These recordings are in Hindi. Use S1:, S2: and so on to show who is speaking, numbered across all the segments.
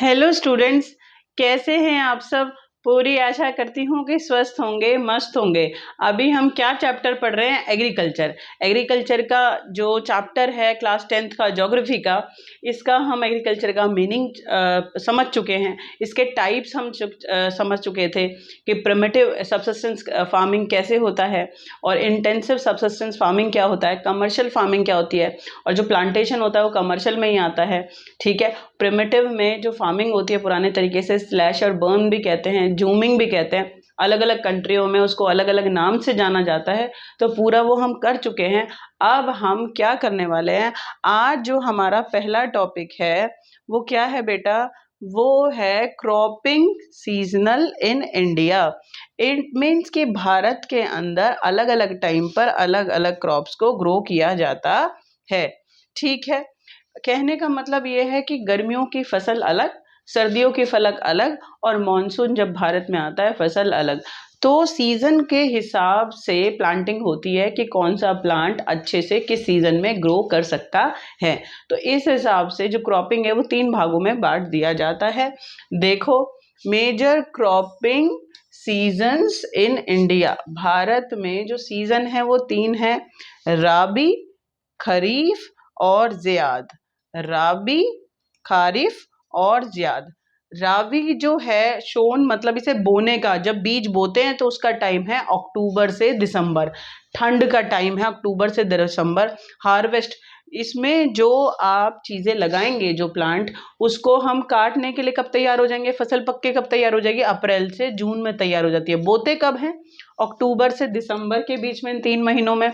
S1: हेलो स्टूडेंट्स, कैसे हैं आप सब। पूरी आशा करती हूँ कि स्वस्थ होंगे, मस्त होंगे। अभी हम क्या चैप्टर पढ़ रहे हैं? एग्रीकल्चर का जो चैप्टर है क्लास 10th का ज्योग्राफी का, इसका हम एग्रीकल्चर का मीनिंग समझ चुके हैं। इसके टाइप्स हम समझ चुके थे कि प्रिमिटिव सबसिस्टेंस फार्मिंग कैसे होता है और इंटेंसिव सबसिस्टेंस फार्मिंग क्या होता है, कमर्शियल फार्मिंग क्या होती है, और जो प्लांटेशन होता है वो कमर्शियल में ही आता है। ठीक है। प्रिमिटिव में जो फार्मिंग होती है पुराने तरीके से, स्लैश और बर्न भी कहते हैं, जूमिंग भी कहते हैं, अलग अलग कंट्रियों में उसको अलग अलग नाम से जाना जाता है। तो पूरा वो हम कर चुके हैं। अब हम क्या करने वाले हैं, आज जो हमारा पहला टॉपिक है वो क्या है बेटा? वो है cropping seasonal in India. It means कि भारत के अंदर अलग अलग टाइम पर अलग अलग क्रॉप्स को ग्रो किया जाता है। ठीक है। कहने का मतलब ये है कि गर्मियों की फसल अलग, सर्दियों की फसल अलग, और मॉनसून जब भारत में आता है फसल अलग। तो सीजन के हिसाब से प्लांटिंग होती है कि कौन सा प्लांट अच्छे से किस सीजन में ग्रो कर सकता है। तो इस हिसाब से जो क्रॉपिंग है वो 3 भागों में बांट दिया जाता है। देखो, major cropping seasons in India. Bharat में जो सीजन है वो 3 है, राबी, खरीफ और ज़ियाद। राबी, खारिफ और ज़ियाद। राबी जो है शोन मतलब इसे बोने का, जब बीज बोते हैं तो उसका टाइम है अक्टूबर से दिसंबर, ठंड का टाइम है अक्टूबर से दिसंबर। हार्वेस्ट, इसमें जो आप चीज़ें लगाएंगे, जो प्लांट, उसको हम काटने के लिए कब तैयार हो जाएंगे, फसल पक के कब तैयार हो जाएगी? अप्रैल से जून में तैयार हो जाती है। बोते कब हैं? अक्टूबर से दिसंबर के बीच में, इन 3 महीनों में।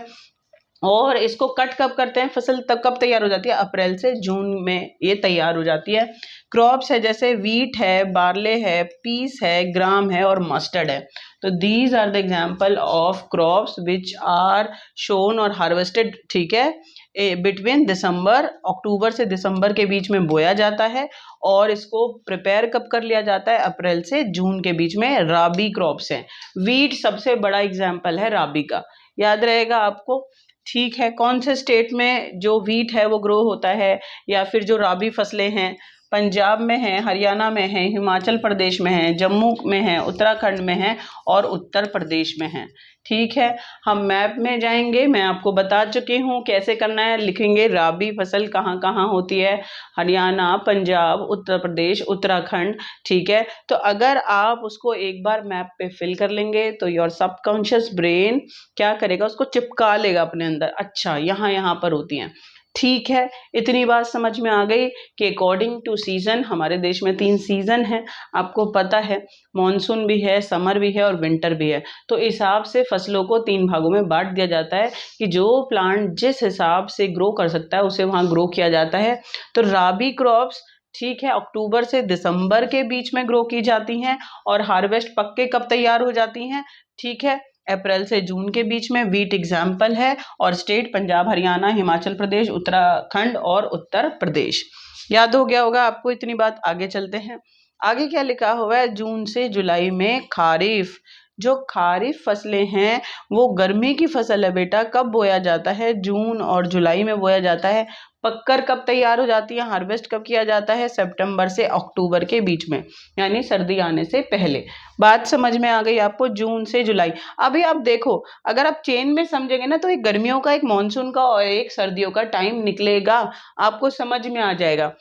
S1: और इसको कट कब करते हैं, फसल तब कब तैयार हो जाती है? अप्रैल से जून में ये तैयार हो जाती है। क्रॉप्स है जैसे वीट है, बार्ले है, पीस है, ग्राम है और मस्टर्ड है। तो these are the example of crops which are sown और हार्वेस्टेड। ठीक है। बिटवीन दिसंबर, अक्टूबर से दिसंबर के बीच में बोया जाता है, और इसको प्रिपेयर कब कर लिया जाता है? अप्रैल से जून के बीच में। राबी क्रॉप्स हैं। वीट सबसे बड़ा एग्जाम्पल है राबी का, याद रहेगा आपको। ठीक है। कौन से स्टेट में जो वीट है वो ग्रो होता है, या फिर जो राबी फसलें हैं? पंजाब में है, हरियाणा में है, हिमाचल प्रदेश में है, जम्मू में है, उत्तराखंड में है और उत्तर प्रदेश में है। ठीक है। हम मैप में जाएंगे, मैं आपको बता चुकी हूँ कैसे करना है। लिखेंगे राबी फसल कहाँ कहाँ होती है, हरियाणा, पंजाब, उत्तर प्रदेश, उत्तराखंड। ठीक है। तो अगर आप उसको एक बार मैप पे फिल कर लेंगे तो योर सबकॉन्शियस ब्रेन क्या करेगा, उसको चिपका लेगा अपने अंदर। अच्छा, यहाँ यहाँ पर होती हैं। ठीक है। इतनी बात समझ में आ गई कि अकॉर्डिंग टू सीजन, हमारे देश में 3 सीजन है, आपको पता है। मॉनसून भी है, समर भी है और विंटर भी है। तो इस हिसाब से फसलों को 3 भागों में बांट दिया जाता है कि जो प्लांट जिस हिसाब से ग्रो कर सकता है उसे वहां ग्रो किया जाता है। तो राबी क्रॉप्स, ठीक है, अक्टूबर से दिसंबर के बीच में ग्रो की जाती हैं, और हार्वेस्ट पक्के कब तैयार हो जाती हैं? ठीक है, अप्रैल से जून के बीच में। वीट एग्जाम्पल है, और स्टेट पंजाब, हरियाणा, हिमाचल प्रदेश, उत्तराखंड और उत्तर प्रदेश। याद हो गया होगा आपको इतनी बात। आगे चलते हैं। आगे क्या लिखा हुआ है? जून से जुलाई में खारिफ। जो खारिफ फसलें हैं वो गर्मी की फसल है बेटा। कब बोया जाता है? जून और जुलाई में बोया जाता है। पककर कब तैयार हो जाती है, हार्वेस्ट कब किया जाता है? सितंबर से अक्टूबर के बीच में, यानी सर्दी आने से पहले। बात समझ में आ गई आपको? जून से जुलाई। अभी आप देखो, अगर आप चेन में समझेंगे ना तो एक गर्मियों का, एक मानसून का और एक सर्दियों का टाइम निकलेगा, आपको समझ में आ जाएगा।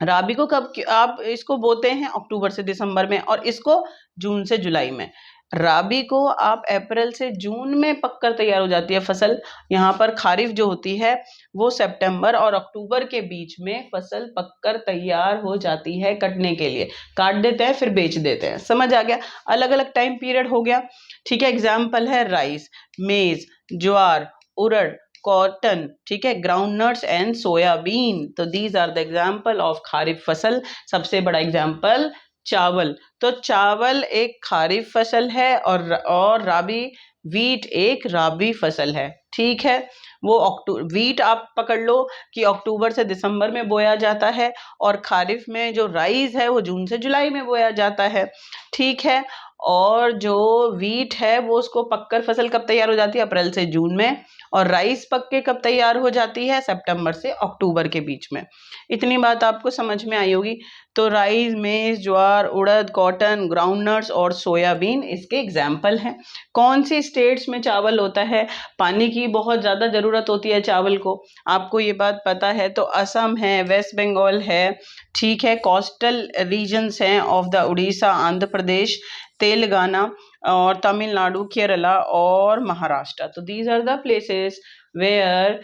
S1: राबी को कब आप इसको बोते हैं? अक्टूबर से दिसंबर में, और इसको जून से जुलाई में। राबी को आप अप्रैल से जून में पककर तैयार हो जाती है फसल। यहाँ पर खारिफ जो होती है वो सितंबर और अक्टूबर के बीच में फसल पककर तैयार हो जाती है कटने के लिए। काट देते हैं फिर बेच देते हैं। समझ आ गया? अलग अलग टाइम पीरियड हो गया। ठीक है। एग्जाम्पल है राइस, मेज, ज्वार, उड़द, कॉटन, ठीक है, ग्राउंड नट्स एंड सोयाबीन। तो these are the example of kharif फसल। सबसे बड़ा एग्जाम्पल चावल। तो चावल एक खारिफ फसल है, और राबी, वीट एक राबी फसल है। ठीक है। वो वीट आप पकड़ लो कि अक्टूबर से दिसंबर में बोया जाता है, और खारिफ में जो राइस है वो जून से जुलाई में बोया जाता है। ठीक है। और जो वीट है वो उसको पककर फसल कब तैयार हो जाती है? अप्रैल से जून में। और राइस पक के कब तैयार हो जाती है? सितंबर से अक्टूबर के बीच में। इतनी बात आपको समझ में आई होगी। तो राइस, मेज, ज्वार, उड़द, कॉटन, ग्राउंडनट्स और सोयाबीन इसके एग्जाम्पल हैं। कौन सी स्टेट्स में चावल होता है? पानी की बहुत ज़्यादा ज़रूरत होती है चावल को, आपको ये बात पता है। तो असम है, वेस्ट बंगाल है, ठीक है, कोस्टल रीजन्स हैं ऑफ द उड़ीसा, आंध्र प्रदेश, तेलंगाना और तमिलनाडु, केरला और महाराष्ट्र। तो these are the places where,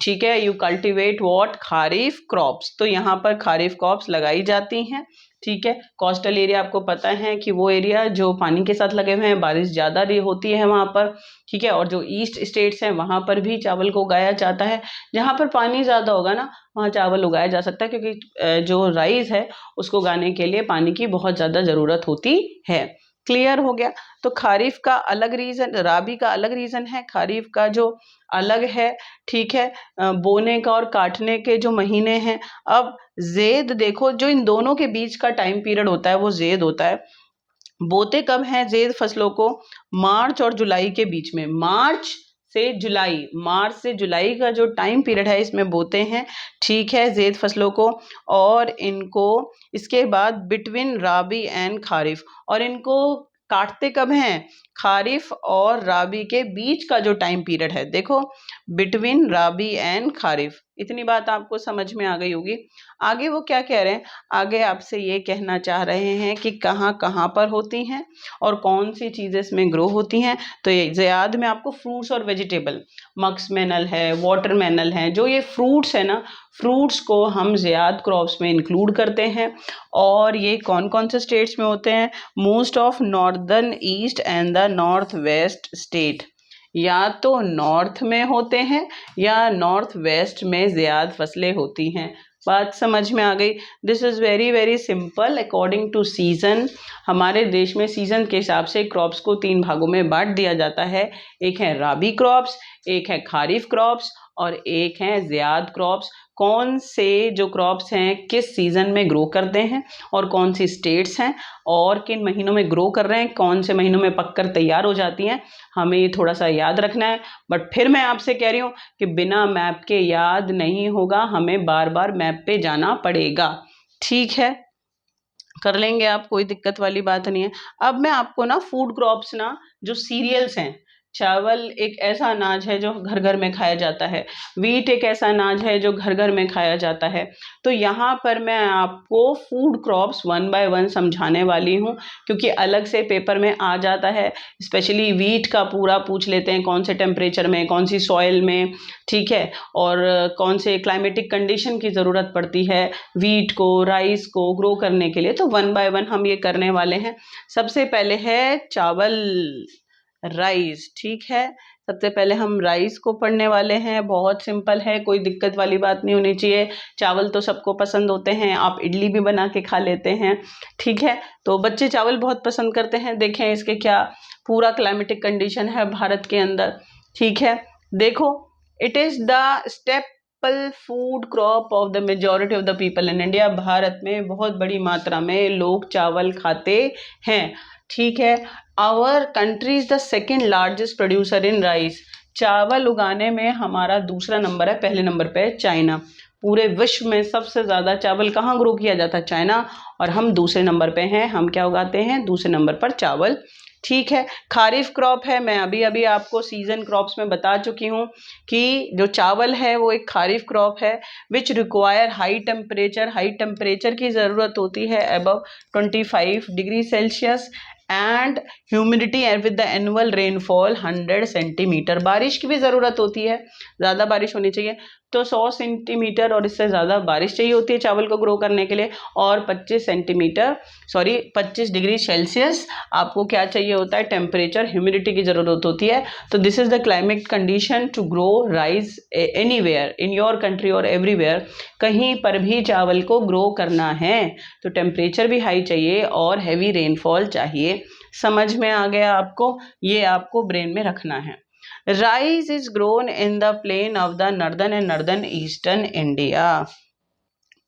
S1: ठीक है, you cultivate what? Kharif crops. तो यहाँ पर खारिफ क्रॉप्स लगाई जाती हैं, ठीक है। कोस्टल एरिया आपको पता है कि वो एरिया जो पानी के साथ लगे हुए हैं, बारिश ज़्यादा होती है वहाँ पर, ठीक है। और जो ईस्ट स्टेट्स हैं वहाँ पर भी चावल को उगाया जाता है। जहाँ पर पानी ज़्यादा होगा ना, वहाँ चावल उगाया जा सकता है, क्योंकि जो राइस है उसको उगाने के लिए पानी की बहुत ज़्यादा ज़रूरत होती है। क्लियर हो गया। तो खारिफ का अलग रीज़न, राबी का अलग रीज़न है, खारिफ का जो अलग है, ठीक है। बोने का और काटने के जो महीने हैं। अब ज़ेद देखो, जो इन दोनों के बीच का टाइम पीरियड होता है वो ज़ेद होता है। बोते कब हैं ज़ेद फसलों को? मार्च और जुलाई के बीच में। मार्च से जुलाई का जो टाइम पीरियड है इसमें बोते हैं, ठीक है, ज़ेद फसलों को। और इनको इसके बाद बिटवीन राबी एंड खारिफ, और इनको काटते कब हैं? खारिफ और राबी के बीच का जो टाइम पीरियड है, देखो, बिटवीन राबी एंड खारिफ। इतनी बात आपको समझ में आ गई होगी। आगे वो क्या कह रहे हैं? आगे आपसे ये कहना चाह रहे हैं कि कहाँ कहाँ पर होती हैं और कौन सी चीज़ें इसमें ग्रो होती हैं। तो ये ज़याद में आपको फ्रूट्स और वेजिटेबल, मक्समेनल है, वाटरमेनल है, जो ये फ्रूट्स है ना, फ्रूट्स को हम ज़याद क्रॉप्स में इंक्लूड करते हैं। और ये कौन कौन से स्टेट्स में होते हैं? Most of northern east and the north west state. या तो नॉर्थ में होते हैं या नॉर्थ वेस्ट में ज़्यादा फसलें होती हैं। बात समझ में आ गई। This is very very simple. According to season, हमारे देश में सीज़न के हिसाब से क्रॉप्स को 3 भागों में बांट दिया जाता है। एक है राबी क्रॉप्स, एक है खारिफ क्रॉप्स और एक है ज़याद क्रॉप्स। कौन से जो क्रॉप्स हैं किस सीज़न में ग्रो करते हैं और कौन सी स्टेट्स हैं और किन महीनों में ग्रो कर रहे हैं, कौन से महीनों में पककर तैयार हो जाती हैं, हमें ये थोड़ा सा याद रखना है। बट फिर मैं आपसे कह रही हूँ कि बिना मैप के याद नहीं होगा, हमें बार बार मैप पे जाना पड़ेगा, ठीक है। कर लेंगे आप, कोई दिक्कत वाली बात नहीं है। अब मैं आपको ना फूड क्रॉप्स ना, जो सीरियल्स हैं, चावल एक ऐसा अनाज है जो घर घर में खाया जाता है, वीट एक ऐसा अनाज है जो घर घर में खाया जाता है। तो यहाँ पर मैं आपको फूड क्रॉप्स 1 बाय 1 समझाने वाली हूँ, क्योंकि अलग से पेपर में आ जाता है। स्पेशली वीट का पूरा पूछ लेते हैं, कौन से टेम्परेचर में, कौन सी सॉइल में, ठीक है, और कौन से क्लाइमेटिक कंडीशन की ज़रूरत पड़ती है वीट को, राइस को ग्रो करने के लिए। तो 1 बाय 1 हम ये करने वाले हैं। सबसे पहले है चावल, राइस, ठीक है। सबसे पहले हम राइस को पढ़ने वाले हैं। बहुत सिंपल है, कोई दिक्कत वाली बात नहीं होनी चाहिए। चावल तो सबको पसंद होते हैं, आप इडली भी बना के खा लेते हैं, ठीक है। तो बच्चे चावल बहुत पसंद करते हैं। देखें इसके क्या पूरा क्लाइमेटिक कंडीशन है भारत के अंदर, ठीक है। देखो, it is the staple food crop of the majority of the people in India. Bharat में बहुत बड़ी मात्रा में लोग चावल खाते हैं, ठीक है। Our country is the second largest producer in rice. चावल उगाने में हमारा दूसरा नंबर है, पहले नंबर पे है चाइना। पूरे विश्व में सबसे ज़्यादा चावल कहाँ ग्रो किया जाता है? चाइना। और हम दूसरे नंबर पे हैं। हम क्या उगाते हैं? दूसरे नंबर पर चावल, ठीक है। खारिफ क्रॉप है, मैं अभी अभी आपको सीजन क्रॉप्स में बता चुकी हूँ कि जो चावल है वो एक खारिफ क्रॉप है, विच रिक्वायर हाई टेम्परेचर की ज़रूरत होती है, above 25 degree Celsius and humidity and with the annual rainfall 100 centimetre. बारिश की भी ज़रूरत होती है, ज़्यादा बारिश होनी चाहिए। तो 100 सेंटीमीटर और इससे ज़्यादा बारिश चाहिए होती है चावल को ग्रो करने के लिए। और 25 डिग्री सेल्सियस आपको क्या चाहिए होता है? टेम्परेचर, ह्यूमिडिटी की ज़रूरत होती है। तो this is the climate condition to grow rice anywhere in your country और एवरीवेयर। कहीं पर भी चावल को ग्रो करना है तो टेम्परेचर भी हाई चाहिए और हैवी रेनफॉल चाहिए। समझ में आ गया आपको? ये आपको ब्रेन में रखना है। Rice is grown in the plain of the northern and northern eastern India.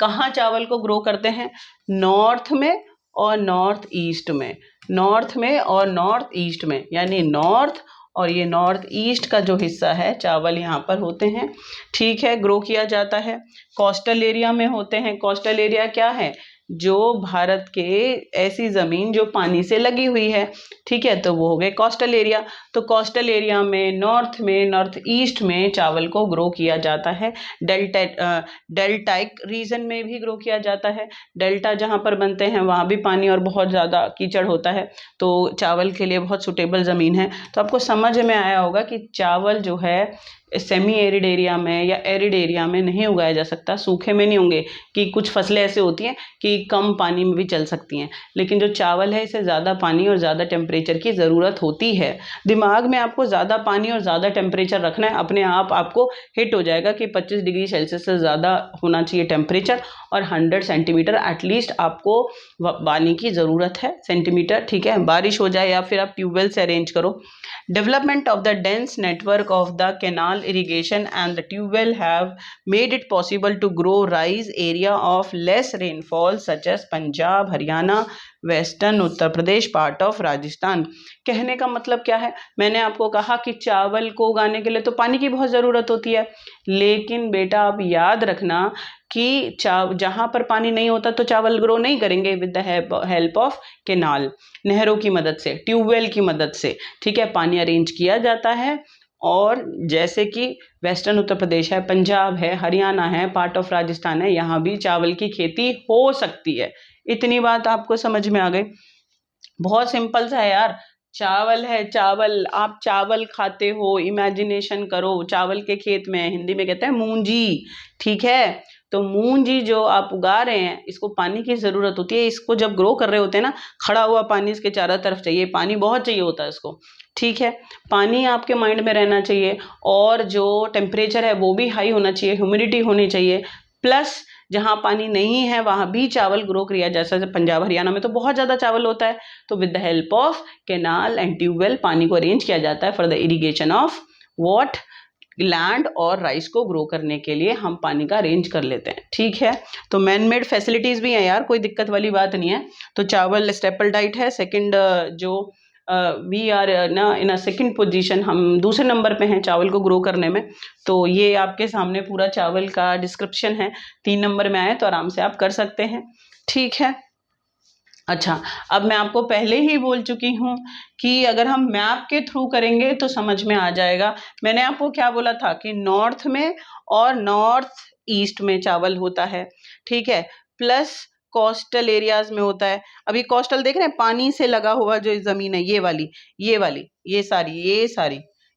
S1: कहाँ चावल को ग्रो करते हैं? नॉर्थ में और नॉर्थ ईस्ट में। नॉर्थ में और नॉर्थ ईस्ट में, यानी नॉर्थ और ये नॉर्थ ईस्ट का जो हिस्सा है चावल यहाँ पर होते हैं, ठीक है, ग्रो किया जाता है। कोस्टल एरिया में होते हैं। कोस्टल एरिया क्या है? जो भारत के ऐसी ज़मीन जो पानी से लगी हुई है, ठीक है, तो वो हो गए कोस्टल एरिया। तो कोस्टल एरिया में नॉर्थ ईस्ट में चावल को ग्रो किया जाता है। डेल्टाइक रीजन में भी ग्रो किया जाता है। डेल्टा जहाँ पर बनते हैं वहाँ भी पानी और बहुत ज़्यादा कीचड़ होता है, तो चावल के लिए बहुत सुटेबल ज़मीन है। तो आपको समझ में आया होगा कि चावल जो है सेमी एरिड एरिया में या एरिड एरिया में नहीं उगाया जा सकता, सूखे में नहीं होंगे। कि कुछ फसलें ऐसे होती हैं कि कम पानी में भी चल सकती हैं, लेकिन जो चावल है इसे ज़्यादा पानी और ज़्यादा टेम्परेचर की ज़रूरत होती है। दिमाग में आपको ज़्यादा पानी और ज़्यादा टेम्परेचर रखना है, अपने आप आपको हिट हो जाएगा कि 25 डिग्री सेल्सियस से ज़्यादा होना चाहिए टेम्परेचर, और 100 सेंटीमीटर एटलीस्ट आपको पानी की ज़रूरत है, सेंटीमीटर, ठीक है। बारिश हो जाए या फिर आप ट्यूबवेल से अरेंज करो। Development of the dense network of the canal irrigation and the tube well have made it possible to grow rice area of less rainfall such as Punjab, Haryana, western Uttar Pradesh, part of Rajasthan. कहने का मतलब क्या है? मैंने आपको कहा कि चावल को उगाने के लिए तो पानी की बहुत ज़रूरत होती है, लेकिन बेटा आप याद रखना कि जहाँ पर पानी नहीं होता तो चावल ग्रो नहीं करेंगे with the help of canal, नहरों की मदद से, ट्यूबवेल की मदद से, ठीक है, पानी अरेंज किया जाता है। और जैसे कि वेस्टर्न उत्तर प्रदेश है, पंजाब है, हरियाणा है, पार्ट ऑफ राजस्थान है, यहाँ भी चावल की खेती हो सकती है। इतनी बात आपको समझ में आ गई? बहुत सिंपल सा है यार। चावल है, चावल, आप चावल खाते हो, इमेजिनेशन करो, चावल के खेत में हिंदी में कहते हैं मूंजी, ठीक है। तो मूंजी जो आप उगा रहे हैं, इसको पानी की ज़रूरत होती है। इसको जब ग्रो कर रहे होते हैं ना, खड़ा हुआ पानी इसके चारों तरफ चाहिए, पानी बहुत चाहिए होता है इसको, ठीक है। पानी आपके माइंड में रहना चाहिए, और जो टेम्परेचर है वो भी हाई होना चाहिए, ह्यूमिडिटी होनी चाहिए, प्लस जहाँ पानी नहीं है वहाँ भी चावल ग्रो किया, जैसे पंजाब हरियाणा में तो बहुत ज़्यादा चावल होता है, तो with the help of canal and tubewell पानी को अरेंज किया जाता है for the irrigation of what, land, और राइस को ग्रो करने के लिए हम पानी का अरेंज कर लेते हैं, ठीक है। तो मैन मेड फैसिलिटीज़ भी हैं यार, कोई दिक्कत वाली बात नहीं है। तो चावल स्टेपल डाइट है, सेकंड जो वी आर ना इन अ सेकंड पोजीशन, हम दूसरे नंबर पे हैं चावल को ग्रो करने में। तो ये आपके सामने पूरा चावल का डिस्क्रिप्शन है, 3 नंबर में आए तो आराम से आप कर सकते हैं, ठीक है। अच्छा, अब मैं आपको पहले ही बोल चुकी हूँ कि अगर हम मैप के थ्रू करेंगे तो समझ में आ जाएगा। मैंने आपको क्या बोला था कि नॉर्थ में और नॉर्थ ईस्ट में चावल होता है, ठीक है, प्लस कोस्टल एरियाज में होता है। अभी कोस्टल देख रहे हैं, पानी से लगा हुआ जो ज़मीन है,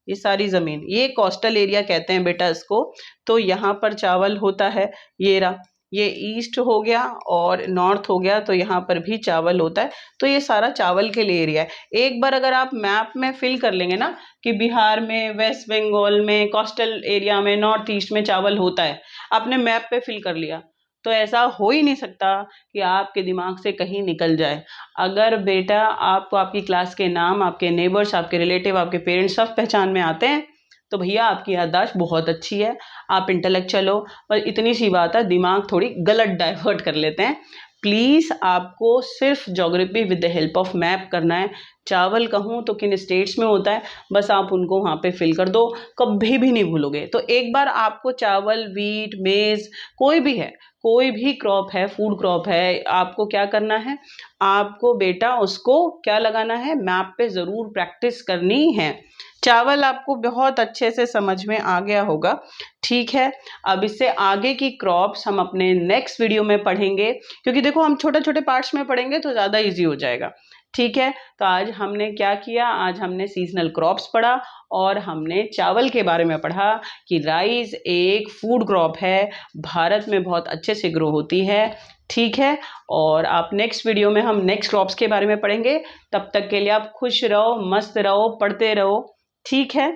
S1: ये सारी ज़मीन, ये कोस्टल एरिया कहते हैं बेटा इसको। तो यहाँ पर चावल होता है, ये रहा, ये ईस्ट हो गया और नॉर्थ हो गया, तो यहाँ पर भी चावल होता है। तो ये सारा चावल के लिए एरिया है। एक बार अगर आप मैप में फिल कर लेंगे ना कि बिहार में, वेस्ट बंगाल में, कोस्टल एरिया में, नॉर्थ ईस्ट में चावल होता है, आपने मैप पे फिल कर लिया, तो ऐसा हो ही नहीं सकता कि आपके दिमाग से कहीं निकल जाए। अगर बेटा आपको आपकी क्लास के नाम, आपके नेबर्स, आपके रिलेटिव, आपके पेरेंट्स सब पहचान में आते हैं, तो भैया आपकी याददाश्त बहुत अच्छी है, आप इंटेलेक्चुअल हो। पर इतनी सी बात है, दिमाग थोड़ी गलत डाइवर्ट कर लेते हैं। प्लीज़ आपको सिर्फ geography with the help of map करना है। चावल कहूँ तो किन स्टेट्स में होता है, बस आप उनको वहाँ पे फिल कर दो, कभी भी नहीं भूलोगे। तो एक बार आपको चावल, वीट, मेज़, कोई भी है, कोई भी क्रॉप है, फूड क्रॉप है, आपको क्या करना है, आपको बेटा उसको क्या लगाना है, मैप पे ज़रूर प्रैक्टिस करनी है। चावल आपको बहुत अच्छे से समझ में आ गया होगा, ठीक है। अब इससे आगे की क्रॉप्स हम अपने नेक्स्ट वीडियो में पढ़ेंगे, क्योंकि देखो हम छोटे छोटे पार्ट्स में पढ़ेंगे तो ज़्यादा इजी हो जाएगा, ठीक है। तो आज हमने क्या किया, आज हमने सीजनल क्रॉप्स पढ़ा और हमने चावल के बारे में पढ़ा कि राइस एक फूड क्रॉप है, भारत में बहुत अच्छे से ग्रो होती है, ठीक है। और आप नेक्स्ट वीडियो में हम नेक्स्ट क्रॉप्स के बारे में पढ़ेंगे। तब तक के लिए आप खुश रहो, मस्त रहो, पढ़ते रहो, ठीक है।